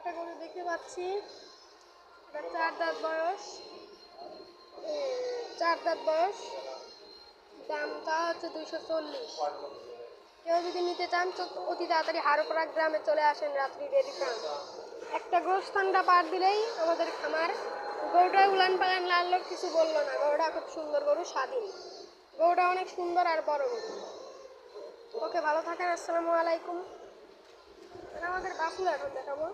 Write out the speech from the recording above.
একটা গরু দেখতে পাচ্ছি, এটা 4 দাঁত বয়স। 4 দাঁত বয়স, দামটা হচ্ছে 240। কেউ যদি নিতে চান তো অতি তাড়াতাড়ি হারোপাড়া গ্রামে চলে আসেন রাত্রি ডেয়ারি ফার্ম। একটা গোস্তানটা পার দিলেই আমাদের খামার। গরুটা উলান পালান লাল কিছু বললো না, গরুটা খুব সুন্দর গরু, স্বাধীন গরুটা, অনেক সুন্দর আর বড় গরু। ওকে, ভালো থাকেন, আসসালামু আলাইকুম। আমাদের বাছুর এখন দেখাবো।